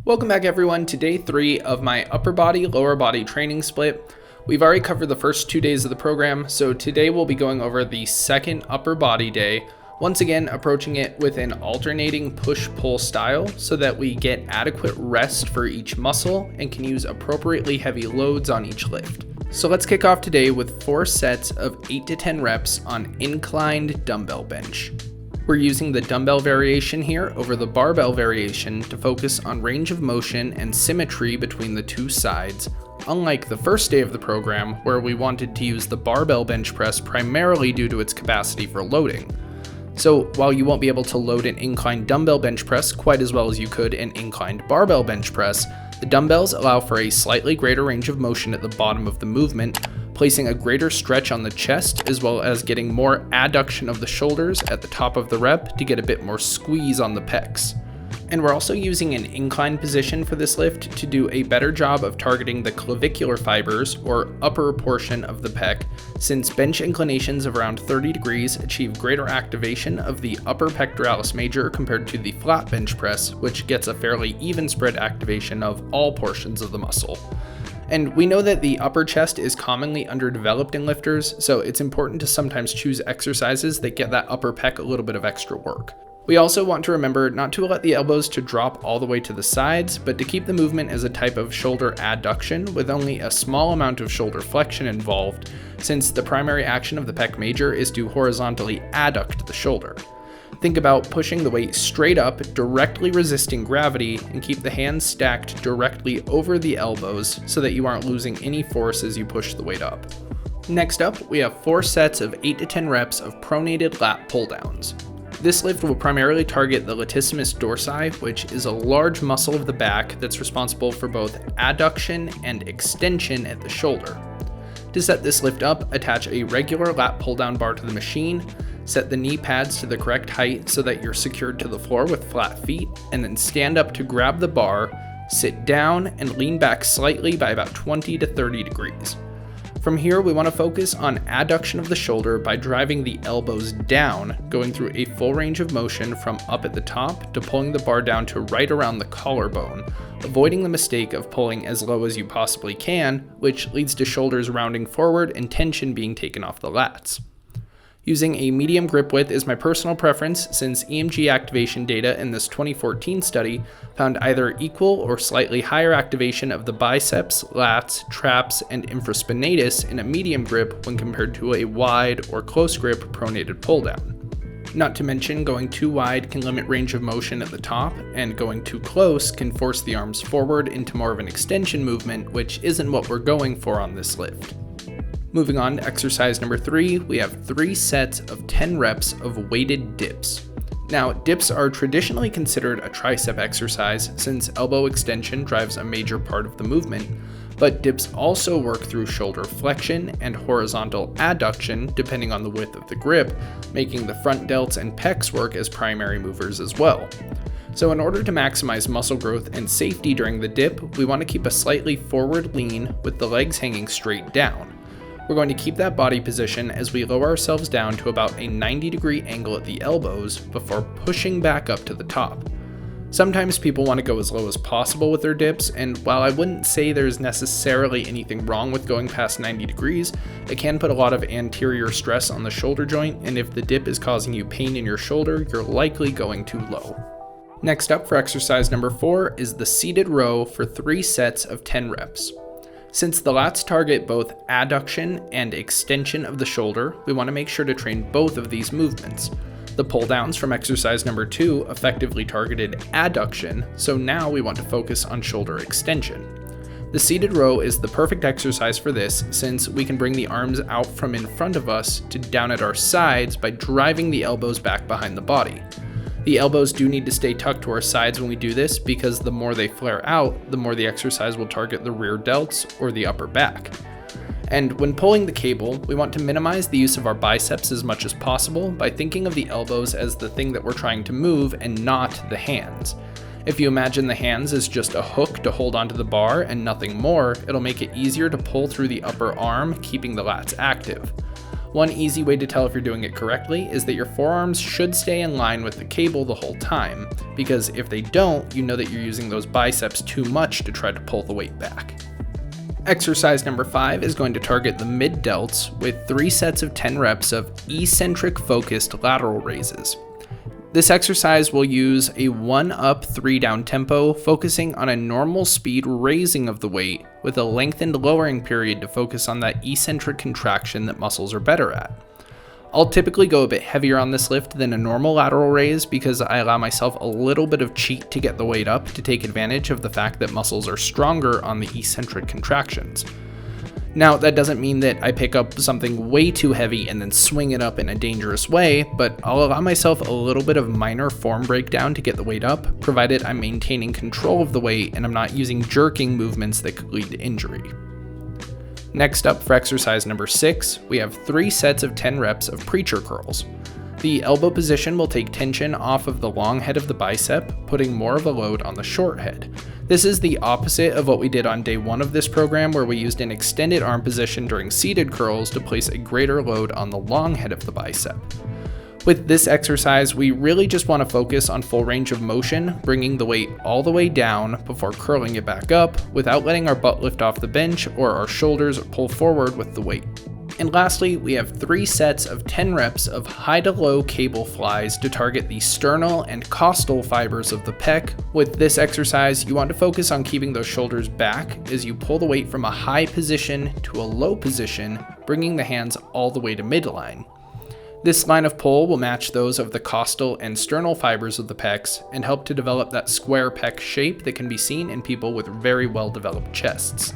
Welcome back everyone to day 3 of my upper body, lower body training split. We've already covered the first 2 days of the program, so today we'll be going over the second upper body day, once again approaching it with an alternating push-pull style so that we get adequate rest for each muscle and can use appropriately heavy loads on each lift. So let's kick off today with 4 sets of 8 to 10 reps on inclined dumbbell bench. We're using the dumbbell variation here over the barbell variation to focus on range of motion and symmetry between the two sides, unlike the first day of the program where we wanted to use the barbell bench press primarily due to its capacity for loading. So while you won't be able to load an inclined dumbbell bench press quite as well as you could an inclined barbell bench press, the dumbbells allow for a slightly greater range of motion at the bottom of the movement, placing a greater stretch on the chest as well as getting more adduction of the shoulders at the top of the rep to get a bit more squeeze on the pecs. And we're also using an inclined position for this lift to do a better job of targeting the clavicular fibers or upper portion of the pec, since bench inclinations of around 30 degrees achieve greater activation of the upper pectoralis major compared to the flat bench press, which gets a fairly even spread activation of all portions of the muscle. And we know that the upper chest is commonly underdeveloped in lifters, so it's important to sometimes choose exercises that get that upper pec a little bit of extra work. We also want to remember not to let the elbows to drop all the way to the sides, but to keep the movement as a type of shoulder adduction with only a small amount of shoulder flexion involved, since the primary action of the pec major is to horizontally adduct the shoulder. Think about pushing the weight straight up, directly resisting gravity, and keep the hands stacked directly over the elbows so that you aren't losing any force as you push the weight up. Next up, we have 4 sets of 8 to 10 reps of pronated lat pulldowns. This lift will primarily target the latissimus dorsi, which is a large muscle of the back that's responsible for both adduction and extension at the shoulder. To set this lift up, attach a regular lat pull-down bar to the machine, set the knee pads to the correct height so that you're secured to the floor with flat feet, and then stand up to grab the bar, sit down, and lean back slightly by about 20 to 30 degrees. From here, we want to focus on adduction of the shoulder by driving the elbows down, going through a full range of motion from up at the top to pulling the bar down to right around the collarbone, avoiding the mistake of pulling as low as you possibly can, which leads to shoulders rounding forward and tension being taken off the lats. Using a medium grip width is my personal preference, since EMG activation data in this 2014 study found either equal or slightly higher activation of the biceps, lats, traps, and infraspinatus in a medium grip when compared to a wide or close grip pronated pull down. Not to mention, going too wide can limit range of motion at the top, and going too close can force the arms forward into more of an extension movement, which isn't what we're going for on this lift. Moving on to exercise number 3, we have 3 sets of 10 reps of weighted dips. Now, dips are traditionally considered a tricep exercise since elbow extension drives a major part of the movement, but dips also work through shoulder flexion and horizontal adduction depending on the width of the grip, making the front delts and pecs work as primary movers as well. So in order to maximize muscle growth and safety during the dip, we want to keep a slightly forward lean with the legs hanging straight down. We're going to keep that body position as we lower ourselves down to about a 90-degree angle at the elbows before pushing back up to the top. Sometimes people want to go as low as possible with their dips, and while I wouldn't say there's necessarily anything wrong with going past 90 degrees, it can put a lot of anterior stress on the shoulder joint, and if the dip is causing you pain in your shoulder, you're likely going too low. Next up for exercise number 4 is the seated row for 3 sets of 10 reps. Since the lats target both adduction and extension of the shoulder, we want to make sure to train both of these movements. The pull downs from exercise number 2 effectively targeted adduction, so now we want to focus on shoulder extension. The seated row is the perfect exercise for this, since we can bring the arms out from in front of us to down at our sides by driving the elbows back behind the body. The elbows do need to stay tucked to our sides when we do this, because the more they flare out, the more the exercise will target the rear delts or the upper back. And when pulling the cable, we want to minimize the use of our biceps as much as possible by thinking of the elbows as the thing that we're trying to move and not the hands. If you imagine the hands as just a hook to hold onto the bar and nothing more, it'll make it easier to pull through the upper arm, keeping the lats active. One easy way to tell if you're doing it correctly is that your forearms should stay in line with the cable the whole time, because if they don't, you know that you're using those biceps too much to try to pull the weight back. Exercise number 5 is going to target the mid delts with 3 sets of 10 reps of eccentric focused lateral raises. This exercise will use a 1 up 3 down tempo, focusing on a normal speed raising of the weight with a lengthened lowering period to focus on that eccentric contraction that muscles are better at. I'll typically go a bit heavier on this lift than a normal lateral raise because I allow myself a little bit of cheat to get the weight up to take advantage of the fact that muscles are stronger on the eccentric contractions. Now, that doesn't mean that I pick up something way too heavy and then swing it up in a dangerous way, but I'll allow myself a little bit of minor form breakdown to get the weight up, provided I'm maintaining control of the weight and I'm not using jerking movements that could lead to injury. Next up for exercise number 6, we have 3 sets of 10 reps of preacher curls. The elbow position will take tension off of the long head of the bicep, putting more of a load on the short head. This is the opposite of what we did on day 1 of this program, where we used an extended arm position during seated curls to place a greater load on the long head of the bicep. With this exercise, we really just want to focus on full range of motion, bringing the weight all the way down before curling it back up without letting our butt lift off the bench or our shoulders pull forward with the weight. And lastly, we have 3 sets of 10 reps of high to low cable flies to target the sternal and costal fibers of the pec. With this exercise, you want to focus on keeping those shoulders back as you pull the weight from a high position to a low position, bringing the hands all the way to midline. This line of pull will match those of the costal and sternal fibers of the pecs and help to develop that square pec shape that can be seen in people with very well developed chests.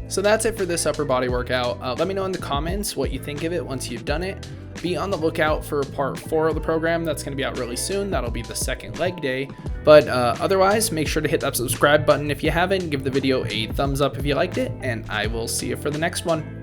So that's it for this upper body workout. Let me know in the comments what you think of it once you've done it. Be on the lookout for part 4 of the program. That's going to be out really soon. That'll be the second leg day. But otherwise, make sure to hit that subscribe button if you haven't. Give the video a thumbs up if you liked it, and I will see you for the next one.